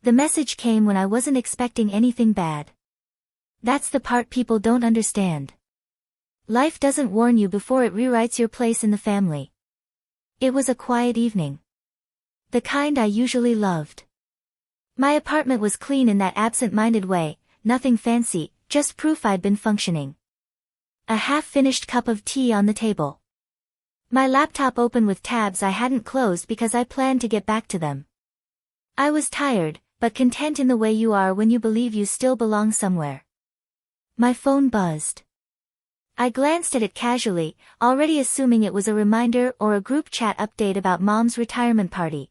The message came when I wasn't expecting anything bad. That's the part people don't understand. Life doesn't warn you before it rewrites your place in the family. It was a quiet evening. The kind I usually loved. My apartment was clean in that absent-minded way, nothing fancy, just proof I'd been functioning. A half-finished cup of tea on the table. My laptop open with tabs I hadn't closed because I planned to get back to them. I was tired, but content in the way you are when you believe you still belong somewhere. My phone buzzed. I glanced at it casually, already assuming it was a reminder or a group chat update about Mom's retirement party.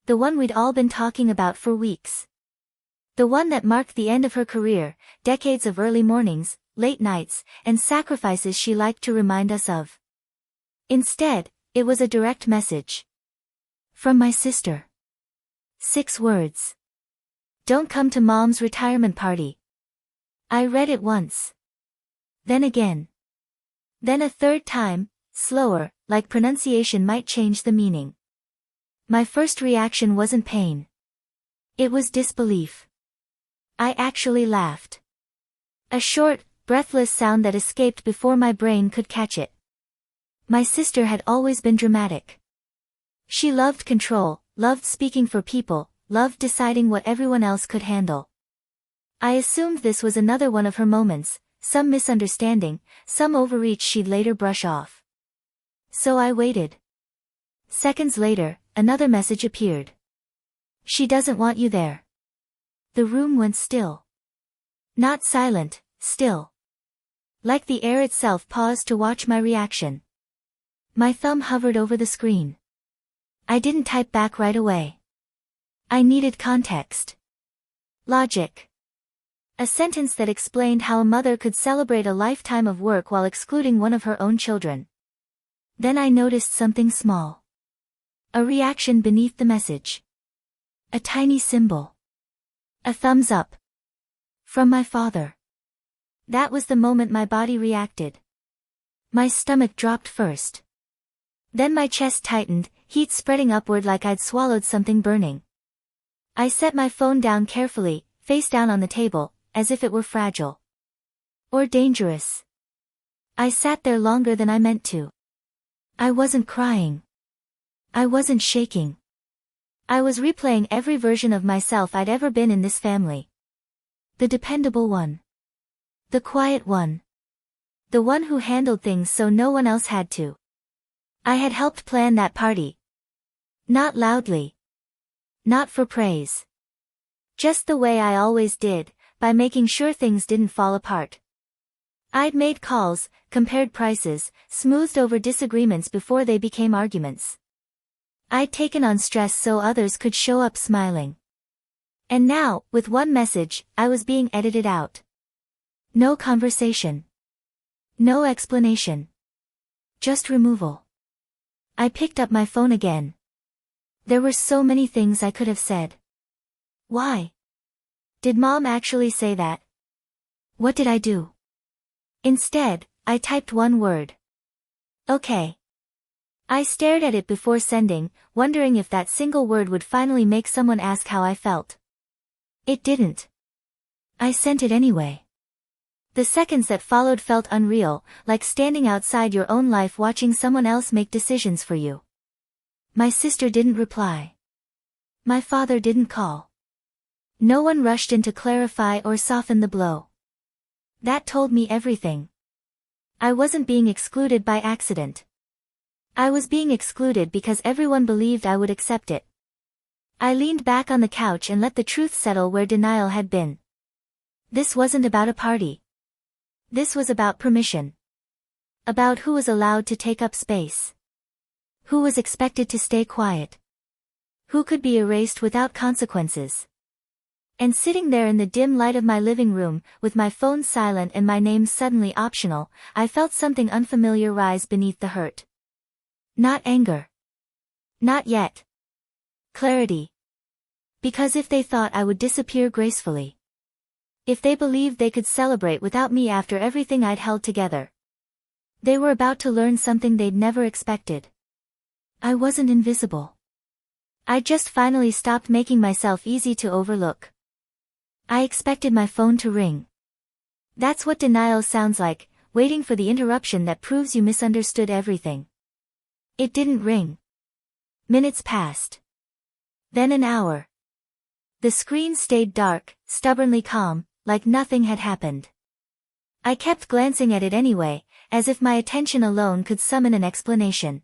The one we'd all been talking about for weeks. The one that marked the end of her career, decades of early mornings, late nights, and sacrifices she liked to remind us of. Instead, it was a direct message. From my sister. 6 words. Don't come to Mom's retirement party. I read it once. Then again. Then a third time, slower, like pronunciation might change the meaning. My first reaction wasn't pain. It was disbelief. I actually laughed. A short, breathless sound that escaped before my brain could catch it. My sister had always been dramatic. She loved control, loved speaking for people, loved deciding what everyone else could handle. I assumed this was another one of her moments, some misunderstanding, some overreach she'd later brush off. So I waited. Seconds later, another message appeared. She doesn't want you there. The room went still. Not silent, still. Like the air itself paused to watch my reaction. My thumb hovered over the screen. I didn't type back right away. I needed context. Logic. A sentence that explained how a mother could celebrate a lifetime of work while excluding one of her own children. Then I noticed something small. A reaction beneath the message. A tiny symbol. A thumbs up. From my father. That was the moment my body reacted. My stomach dropped first. Then my chest tightened, heat spreading upward like I'd swallowed something burning. I set my phone down carefully, face down on the table, as if it were fragile. Or dangerous. I sat there longer than I meant to. I wasn't crying. I wasn't shaking. I was replaying every version of myself I'd ever been in this family. The dependable one. The quiet one. The one who handled things so no one else had to. I had helped plan that party. Not loudly. Not for praise. Just the way I always did, by making sure things didn't fall apart. I'd made calls, compared prices, smoothed over disagreements before they became arguments. I'd taken on stress so others could show up smiling. And now, with one message, I was being edited out. No conversation. No explanation. Just removal. I picked up my phone again. There were so many things I could have said. Why? Did Mom actually say that? What did I do? Instead, I typed one word. Okay. I stared at it before sending, wondering if that single word would finally make someone ask how I felt. It didn't. I sent it anyway. The seconds that followed felt unreal, like standing outside your own life watching someone else make decisions for you. My sister didn't reply. My father didn't call. No one rushed in to clarify or soften the blow. That told me everything. I wasn't being excluded by accident. I was being excluded because everyone believed I would accept it. I leaned back on the couch and let the truth settle where denial had been. This wasn't about a party. This was about permission. About who was allowed to take up space. Who was expected to stay quiet. Who could be erased without consequences. And sitting there in the dim light of my living room, with my phone silent and my name suddenly optional, I felt something unfamiliar rise beneath the hurt. Not anger. Not yet. Clarity. Because if they thought I would disappear gracefully. If they believed they could celebrate without me after everything I'd held together. They were about to learn something they'd never expected. I wasn't invisible. I just finally stopped making myself easy to overlook. I expected my phone to ring. That's what denial sounds like, waiting for the interruption that proves you misunderstood everything. It didn't ring. Minutes passed. Then an hour. The screen stayed dark, stubbornly calm, like nothing had happened. I kept glancing at it anyway, as if my attention alone could summon an explanation.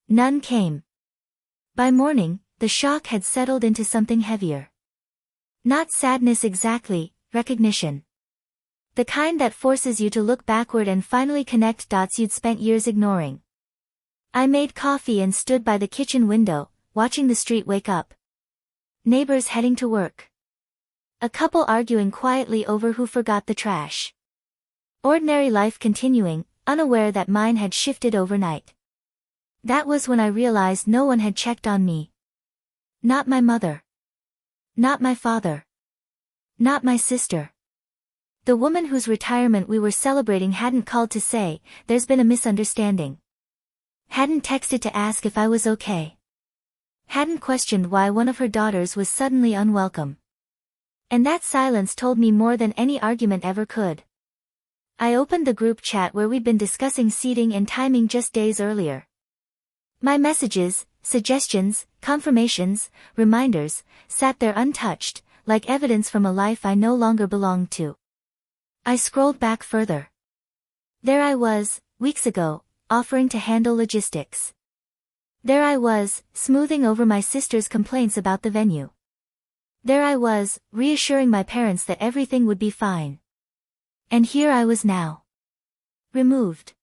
None came. By morning, the shock had settled into something heavier. Not sadness exactly, recognition. The kind that forces you to look backward and finally connect dots you'd spent years ignoring. I made coffee and stood by the kitchen window, watching the street wake up. Neighbors heading to work. A couple arguing quietly over who forgot the trash. Ordinary life continuing, unaware that mine had shifted overnight. That was when I realized no one had checked on me. Not my mother. Not my father. Not my sister. The woman whose retirement we were celebrating hadn't called to say, "There's been a misunderstanding." Hadn't texted to ask if I was okay. Hadn't questioned why one of her daughters was suddenly unwelcome. And that silence told me more than any argument ever could. I opened the group chat where we'd been discussing seating and timing just days earlier. My messages, suggestions, confirmations, reminders, sat there untouched, like evidence from a life I no longer belonged to. I scrolled back further. There I was, weeks ago, offering to handle logistics. There I was, smoothing over my sister's complaints about the venue. There I was, reassuring my parents that everything would be fine. And here I was now. Removed.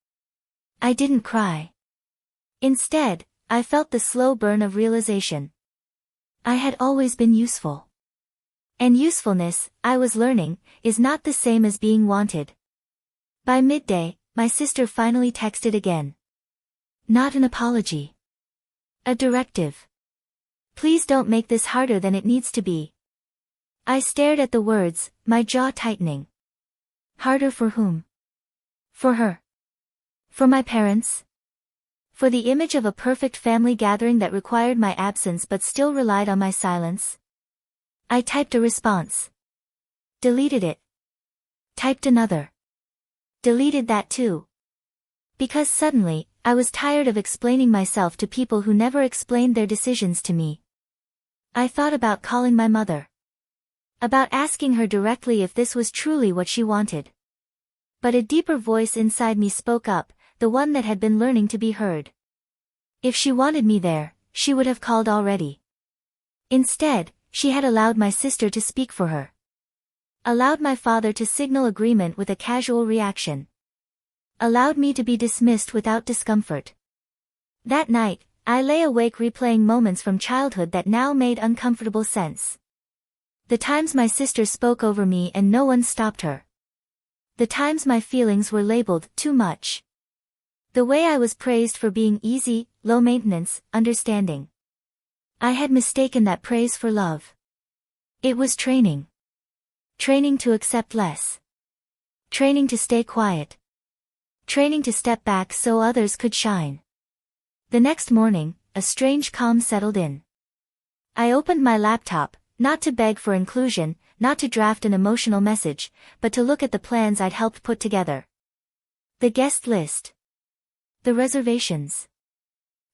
I didn't cry. Instead, I felt the slow burn of realization. I had always been useful. And usefulness, I was learning, is not the same as being wanted. By midday, my sister finally texted again. Not an apology. A directive. Please don't make this harder than it needs to be. I stared at the words, my jaw tightening. Harder for whom? For her. For my parents? For the image of a perfect family gathering that required my absence but still relied on my silence? I typed a response. Deleted it. Typed another. Deleted that too. Because suddenly, I was tired of explaining myself to people who never explained their decisions to me. I thought about calling my mother. About asking her directly if this was truly what she wanted. But a deeper voice inside me spoke up, the one that had been learning to be heard. If she wanted me there, she would have called already. Instead, she had allowed my sister to speak for her. Allowed my father to signal agreement with a casual reaction. Allowed me to be dismissed without discomfort. That night, I lay awake replaying moments from childhood that now made uncomfortable sense. The times my sister spoke over me and no one stopped her. The times my feelings were labeled too much. The way I was praised for being easy, low maintenance, understanding. I had mistaken that praise for love. It was training. Training to accept less. Training to stay quiet. Training to step back so others could shine. The next morning, a strange calm settled in. I opened my laptop, not to beg for inclusion, not to draft an emotional message, but to look at the plans I'd helped put together. The guest list. The reservations.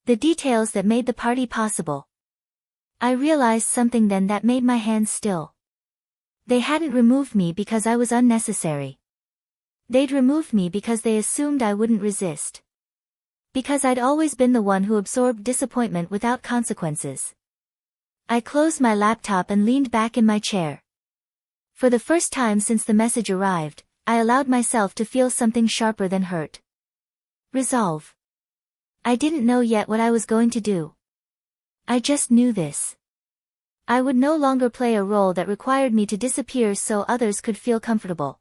The details that made the party possible. I realized something then that made my hands still. They hadn't removed me because I was unnecessary. They'd removed me because they assumed I wouldn't resist. Because I'd always been the one who absorbed disappointment without consequences. I closed my laptop and leaned back in my chair. For the first time since the message arrived, I allowed myself to feel something sharper than hurt. Resolve. I didn't know yet what I was going to do. I just knew this. I would no longer play a role that required me to disappear so others could feel comfortable.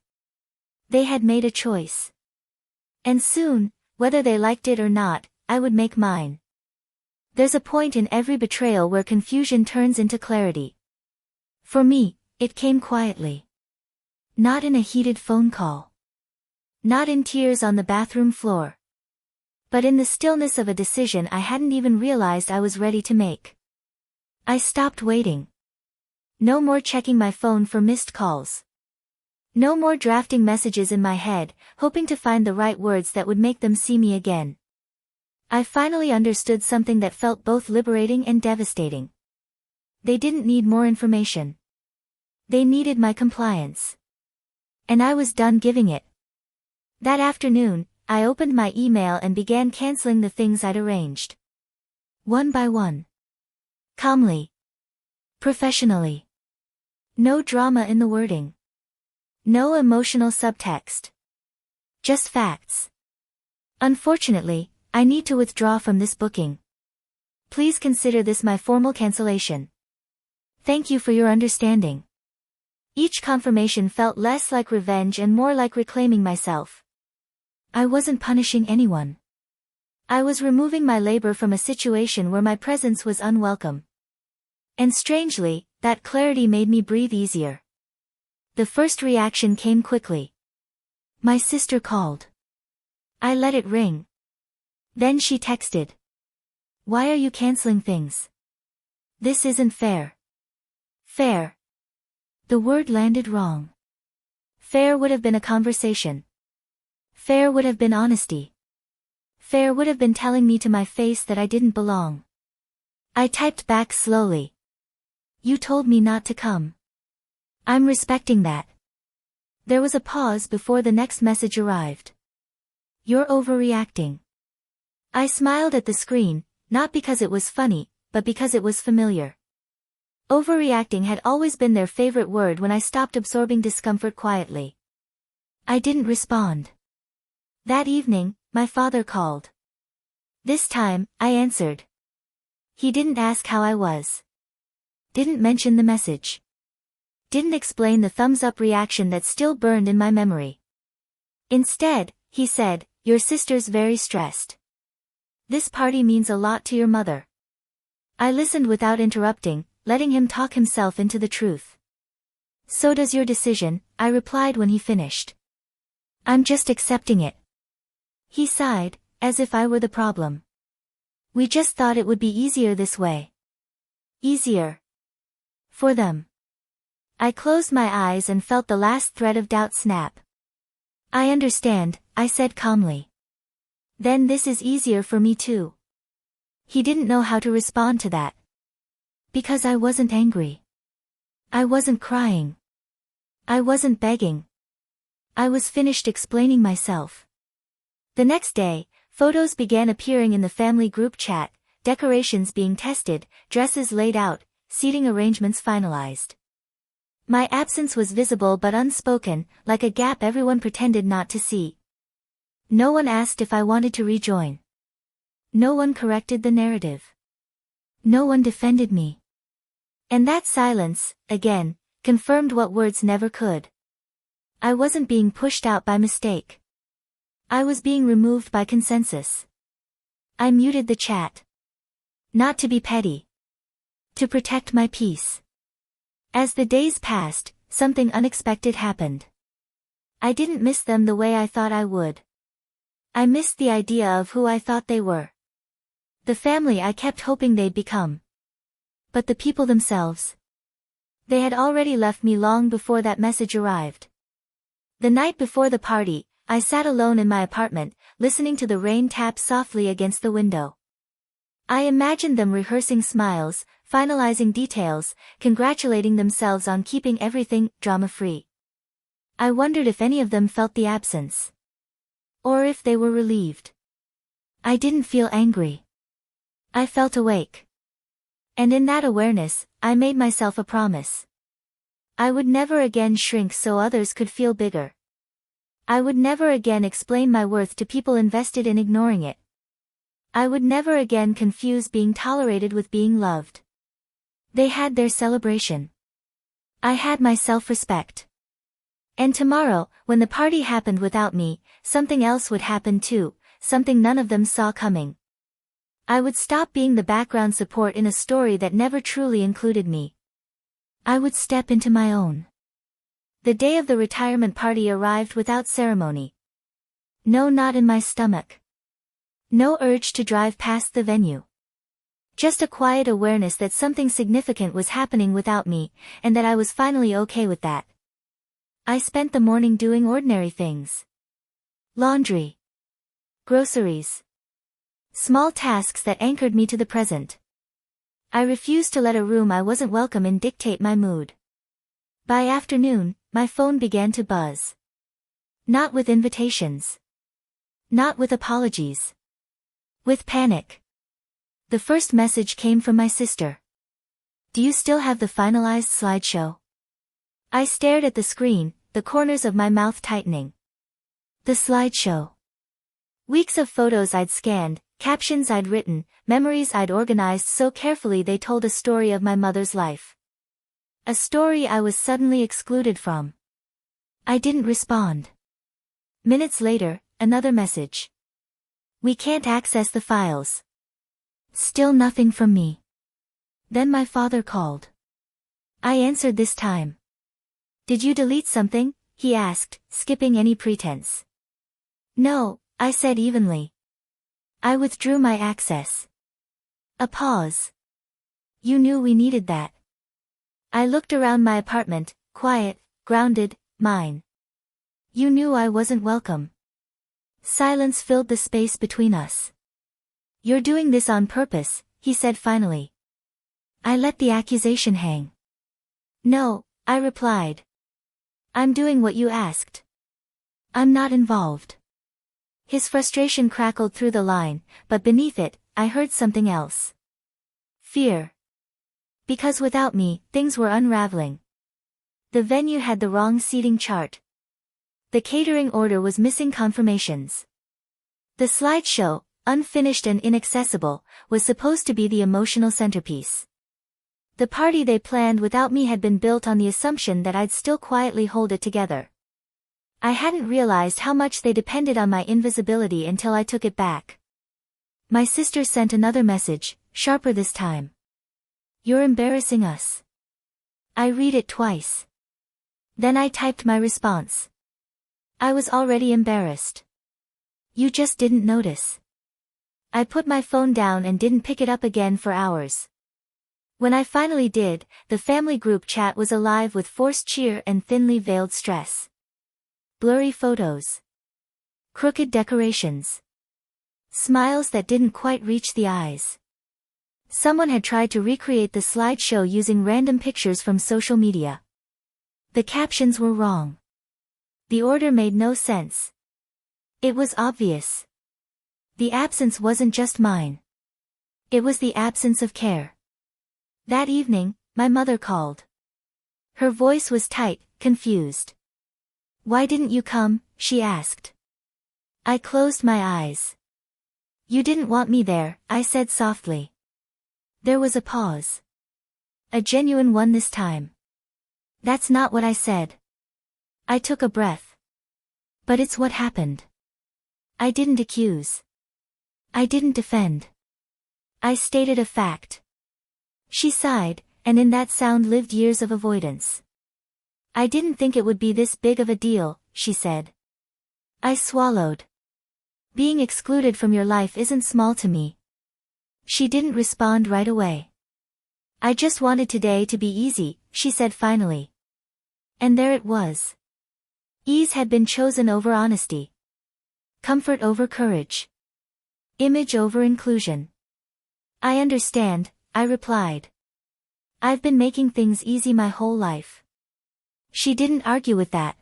They had made a choice. And soon, whether they liked it or not, I would make mine. There's a point in every betrayal where confusion turns into clarity. For me, it came quietly. Not in a heated phone call. Not in tears on the bathroom floor. But in the stillness of a decision I hadn't even realized I was ready to make. I stopped waiting. No more checking my phone for missed calls. No more drafting messages in my head, hoping to find the right words that would make them see me again. I finally understood something that felt both liberating and devastating. They didn't need more information. They needed my compliance. And I was done giving it. That afternoon, I opened my email and began canceling the things I'd arranged. One by one. Calmly. Professionally. No drama in the wording. No emotional subtext. Just facts. Unfortunately, I need to withdraw from this booking. Please consider this my formal cancellation. Thank you for your understanding. Each confirmation felt less like revenge and more like reclaiming myself. I wasn't punishing anyone. I was removing my labor from a situation where my presence was unwelcome. And strangely, that clarity made me breathe easier. The first reaction came quickly. My sister called. I let it ring. Then she texted. Why are you canceling things? This isn't fair. Fair. The word landed wrong. Fair would have been a conversation. Fair would have been honesty. Fair would have been telling me to my face that I didn't belong. I typed back slowly. You told me not to come. I'm respecting that. There was a pause before the next message arrived. You're overreacting. I smiled at the screen, not because it was funny, but because it was familiar. Overreacting had always been their favorite word when I stopped absorbing discomfort quietly. I didn't respond. That evening, my father called. This time, I answered. He didn't ask how I was. Didn't mention the message. Didn't explain the thumbs-up reaction that still burned in my memory. Instead, he said, your sister's very stressed. This party means a lot to your mother. I listened without interrupting, letting him talk himself into the truth. So does your decision, I replied when he finished. I'm just accepting it. He sighed, as if I were the problem. We just thought it would be easier this way. Easier. For them. I closed my eyes and felt the last thread of doubt snap. I understand, I said calmly. Then this is easier for me too. He didn't know how to respond to that. Because I wasn't angry. I wasn't crying. I wasn't begging. I was finished explaining myself. The next day, photos began appearing in the family group chat, decorations being tested, dresses laid out, seating arrangements finalized. My absence was visible but unspoken, like a gap everyone pretended not to see. No one asked if I wanted to rejoin. No one corrected the narrative. No one defended me. And that silence, again, confirmed what words never could. I wasn't being pushed out by mistake. I was being removed by consensus. I muted the chat. Not to be petty. To protect my peace. As the days passed, something unexpected happened. I didn't miss them the way I thought I would. I missed the idea of who I thought they were. The family I kept hoping they'd become. But the people themselves. They had already left me long before that message arrived. The night before the party, I sat alone in my apartment, listening to the rain tap softly against the window. I imagined them rehearsing smiles, finalizing details, congratulating themselves on keeping everything drama-free. I wondered if any of them felt the absence. Or if they were relieved. I didn't feel angry. I felt awake. And in that awareness, I made myself a promise. I would never again shrink so others could feel bigger. I would never again explain my worth to people invested in ignoring it. I would never again confuse being tolerated with being loved. They had their celebration. I had my self-respect. And tomorrow, when the party happened without me, something else would happen too, something none of them saw coming. I would stop being the background support in a story that never truly included me. I would step into my own. The day of the retirement party arrived without ceremony. No knot in my stomach. No urge to drive past the venue. Just a quiet awareness that something significant was happening without me, and that I was finally okay with that. I spent the morning doing ordinary things. Laundry. Groceries. Small tasks that anchored me to the present. I refused to let a room I wasn't welcome in dictate my mood. By afternoon, my phone began to buzz. Not with invitations. Not with apologies. With panic. The first message came from my sister. "Do you still have the finalized slideshow?" I stared at the screen, the corners of my mouth tightening. The slideshow. Weeks of photos I'd scanned, captions I'd written, memories I'd organized so carefully they told a story of my mother's life. A story I was suddenly excluded from. I didn't respond. Minutes later, another message. "We can't access the files." Still nothing from me. Then my father called. I answered this time. "Did you delete something?" he asked, skipping any pretense. "No," I said evenly. "I withdrew my access." A pause. "You knew we needed that." I looked around my apartment, quiet, grounded, mine. "You knew I wasn't welcome." Silence filled the space between us. "You're doing this on purpose," he said finally. I let the accusation hang. "No," I replied. "I'm doing what you asked. I'm not involved." His frustration crackled through the line, but beneath it, I heard something else. Fear. Because without me, things were unraveling. The venue had the wrong seating chart. The catering order was missing confirmations. The slideshow, unfinished and inaccessible, was supposed to be the emotional centerpiece. The party they planned without me had been built on the assumption that I'd still quietly hold it together. I hadn't realized how much they depended on my invisibility until I took it back. My sister sent another message, sharper this time. "You're embarrassing us." I read it twice. Then I typed my response. I was already embarrassed. "You just didn't notice." I put my phone down and didn't pick it up again for hours. When I finally did, the family group chat was alive with forced cheer and thinly veiled stress. Blurry photos. Crooked decorations. Smiles that didn't quite reach the eyes. Someone had tried to recreate the slideshow using random pictures from social media. The captions were wrong. The order made no sense. It was obvious. The absence wasn't just mine. It was the absence of care. That evening, my mother called. Her voice was tight, confused. "Why didn't you come?" she asked. I closed my eyes. "You didn't want me there," I said softly. There was a pause. A genuine one this time. "That's not what I said." I took a breath. "But it's what happened." I didn't accuse. I didn't defend. I stated a fact. She sighed, and in that sound lived years of avoidance. "I didn't think it would be this big of a deal," she said. I swallowed. "Being excluded from your life isn't small to me." She didn't respond right away. "I just wanted today to be easy," she said finally. And there it was. Ease had been chosen over honesty. Comfort over courage. Image over inclusion. "I understand," I replied. "I've been making things easy my whole life." She didn't argue with that.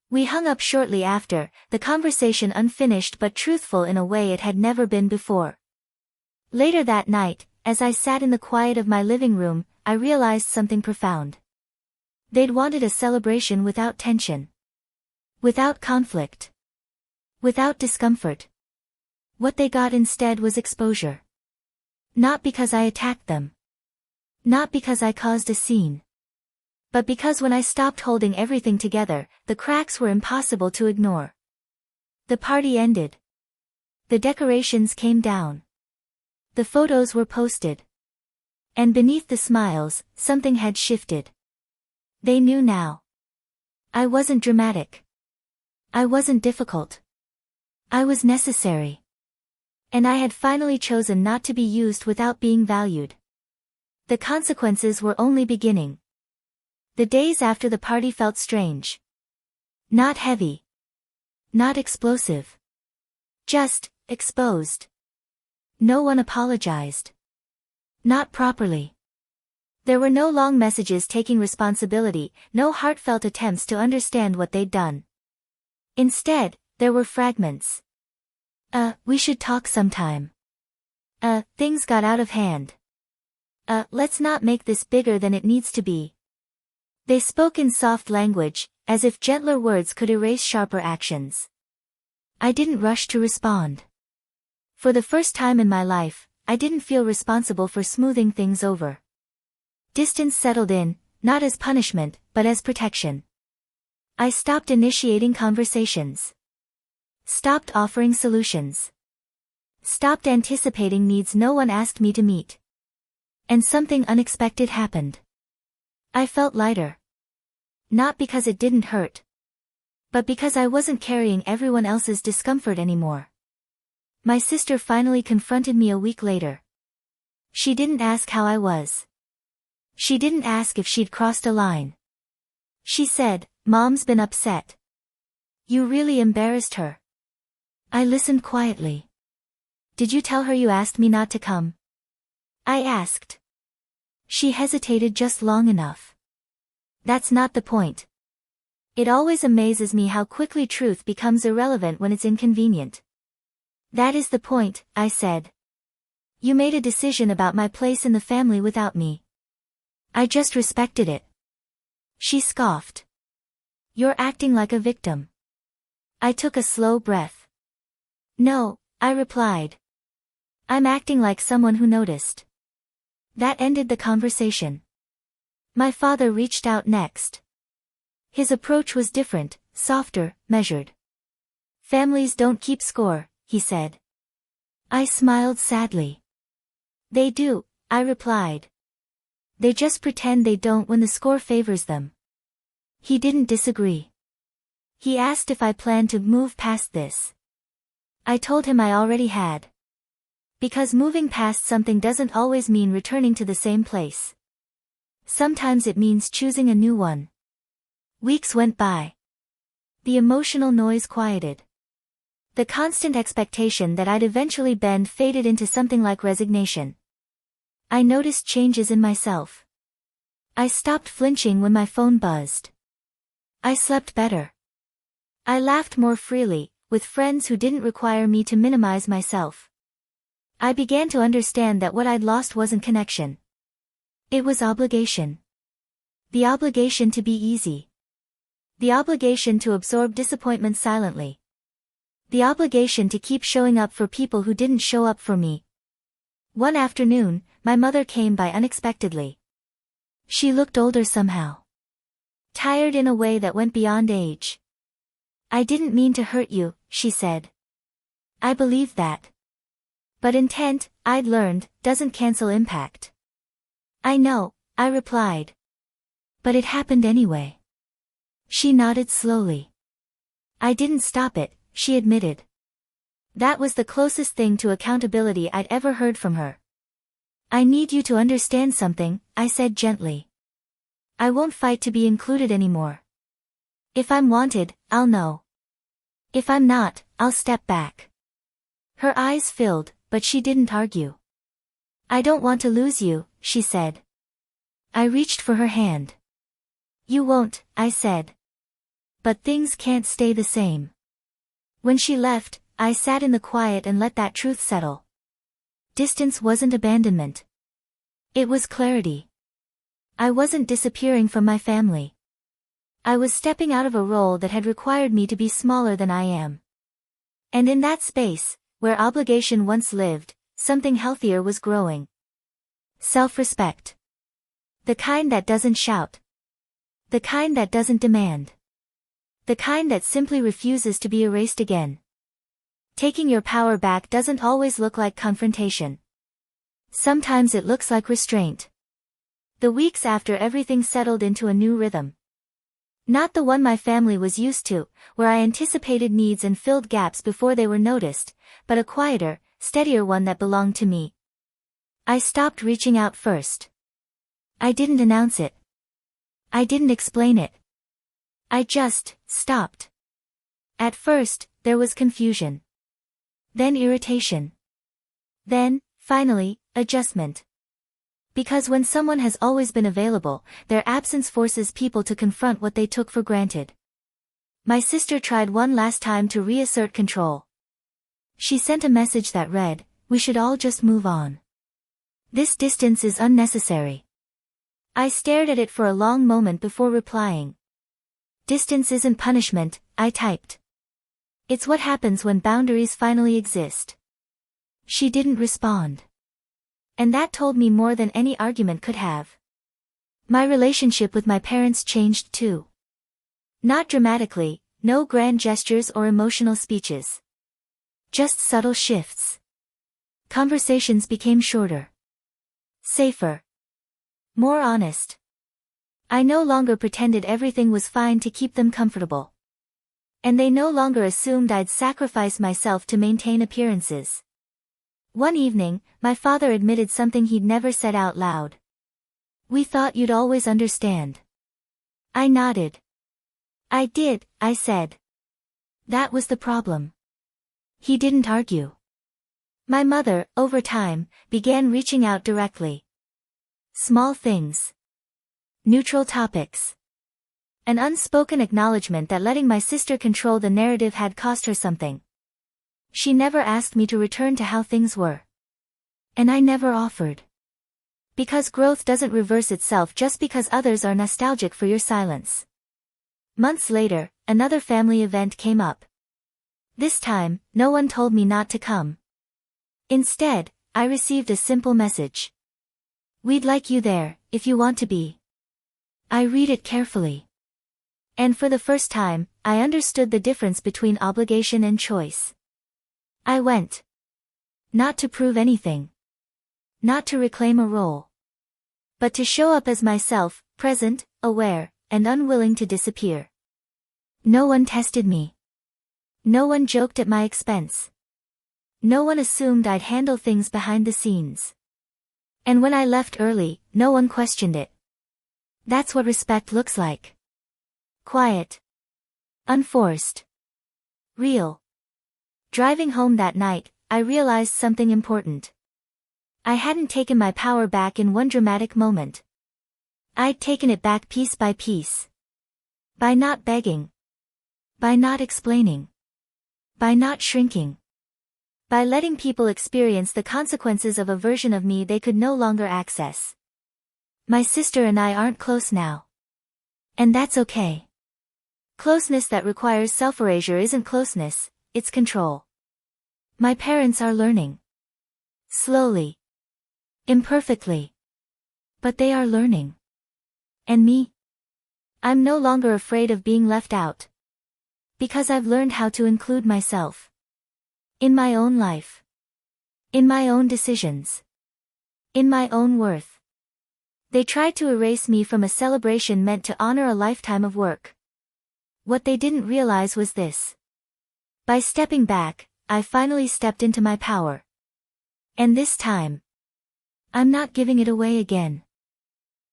We hung up shortly after, the conversation unfinished but truthful in a way it had never been before. Later that night, as I sat in the quiet of my living room, I realized something profound. They'd wanted a celebration without tension. Without conflict. Without discomfort. What they got instead was exposure. Not because I attacked them. Not because I caused a scene. But because when I stopped holding everything together, the cracks were impossible to ignore. The party ended. The decorations came down. The photos were posted. And beneath the smiles, something had shifted. They knew now. I wasn't dramatic. I wasn't difficult. I was necessary. And I had finally chosen not to be used without being valued. The consequences were only beginning. The days after the party felt strange. Not heavy. Not explosive. Just exposed. No one apologized. Not properly. There were no long messages taking responsibility, no heartfelt attempts to understand what they'd done. Instead, there were fragments. We should talk sometime. Things got out of hand. Let's not make this bigger than it needs to be. They spoke in soft language, as if gentler words could erase sharper actions. I didn't rush to respond. For the first time in my life, I didn't feel responsible for smoothing things over. Distance settled in, not as punishment, but as protection. I stopped initiating conversations. Stopped offering solutions. Stopped anticipating needs no one asked me to meet. And something unexpected happened. I felt lighter. Not because it didn't hurt. But because I wasn't carrying everyone else's discomfort anymore. My sister finally confronted me a week later. She didn't ask how I was. She didn't ask if she'd crossed a line. She said, "Mom's been upset. You really embarrassed her." I listened quietly. "Did you tell her you asked me not to come?" I asked. She hesitated just long enough. "That's not the point. It always amazes me how quickly truth becomes irrelevant when it's inconvenient." "That is the point," I said. "You made a decision about my place in the family without me. I just respected it." She scoffed. "You're acting like a victim." I took a slow breath. "No," I replied. "I'm acting like someone who noticed." That ended the conversation. My father reached out next. His approach was different, softer, measured. "Families don't keep score," he said. I smiled sadly. "They do," I replied. "They just pretend they don't when the score favors them." He didn't disagree. He asked if I planned to move past this. I told him I already had. Because moving past something doesn't always mean returning to the same place. Sometimes it means choosing a new one. Weeks went by. The emotional noise quieted. The constant expectation that I'd eventually bend faded into something like resignation. I noticed changes in myself. I stopped flinching when my phone buzzed. I slept better. I laughed more freely, with friends who didn't require me to minimize myself. I began to understand that what I'd lost wasn't connection. It was obligation. The obligation to be easy. The obligation to absorb disappointment silently. The obligation to keep showing up for people who didn't show up for me. One afternoon, my mother came by unexpectedly. She looked older somehow. Tired in a way that went beyond age. "I didn't mean to hurt you," she said. I believed that. But intent, I'd learned, doesn't cancel impact. "I know," I replied. "But it happened anyway." She nodded slowly. "I didn't stop it," she admitted. That was the closest thing to accountability I'd ever heard from her. "I need you to understand something," I said gently. "I won't fight to be included anymore. If I'm wanted, I'll know. If I'm not, I'll step back." Her eyes filled, but she didn't argue. "I don't want to lose you," she said. I reached for her hand. "You won't," I said. "But things can't stay the same." When she left, I sat in the quiet and let that truth settle. Distance wasn't abandonment. It was clarity. I wasn't disappearing from my family. I was stepping out of a role that had required me to be smaller than I am. And in that space, where obligation once lived, something healthier was growing. Self-respect. The kind that doesn't shout. The kind that doesn't demand. The kind that simply refuses to be erased again. Taking your power back doesn't always look like confrontation. Sometimes it looks like restraint. The weeks after everything settled into a new rhythm. Not the one my family was used to, where I anticipated needs and filled gaps before they were noticed, but a quieter, steadier one that belonged to me. I stopped reaching out first. I didn't announce it. I didn't explain it. I just stopped. At first, there was confusion. Then irritation. Then, finally, adjustment. Because when someone has always been available, their absence forces people to confront what they took for granted. My sister tried one last time to reassert control. She sent a message that read, "We should all just move on. This distance is unnecessary." I stared at it for a long moment before replying. "Distance isn't punishment," I typed. "It's what happens when boundaries finally exist." She didn't respond. And that told me more than any argument could have. My relationship with my parents changed too. Not dramatically, no grand gestures or emotional speeches. Just subtle shifts. Conversations became shorter. Safer. More honest. I no longer pretended everything was fine to keep them comfortable. And they no longer assumed I'd sacrifice myself to maintain appearances. One evening, my father admitted something he'd never said out loud. "We thought you'd always understand." I nodded. "I did," I said. That was the problem. He didn't argue. My mother, over time, began reaching out directly. Small things. Neutral topics. An unspoken acknowledgement that letting my sister control the narrative had cost her something. She never asked me to return to how things were. And I never offered. Because growth doesn't reverse itself just because others are nostalgic for your silence. Months later, another family event came up. This time, no one told me not to come. Instead, I received a simple message. "We'd like you there, if you want to be." I read it carefully. And for the first time, I understood the difference between obligation and choice. I went. Not to prove anything. Not to reclaim a role. But to show up as myself, present, aware, and unwilling to disappear. No one tested me. No one joked at my expense. No one assumed I'd handle things behind the scenes. And when I left early, no one questioned it. That's what respect looks like. Quiet. Unforced. Real. Driving home that night, I realized something important. I hadn't taken my power back in one dramatic moment. I'd taken it back piece by piece. By not begging. By not explaining. By not shrinking. By letting people experience the consequences of a version of me they could no longer access. My sister and I aren't close now. And that's okay. Closeness that requires self-erasure isn't closeness, it's control. My parents are learning. Slowly. Imperfectly. But they are learning. And me? I'm no longer afraid of being left out. Because I've learned how to include myself. In my own life. In my own decisions. In my own worth. They tried to erase me from a celebration meant to honor a lifetime of work. What they didn't realize was this. By stepping back, I finally stepped into my power. And this time, I'm not giving it away again.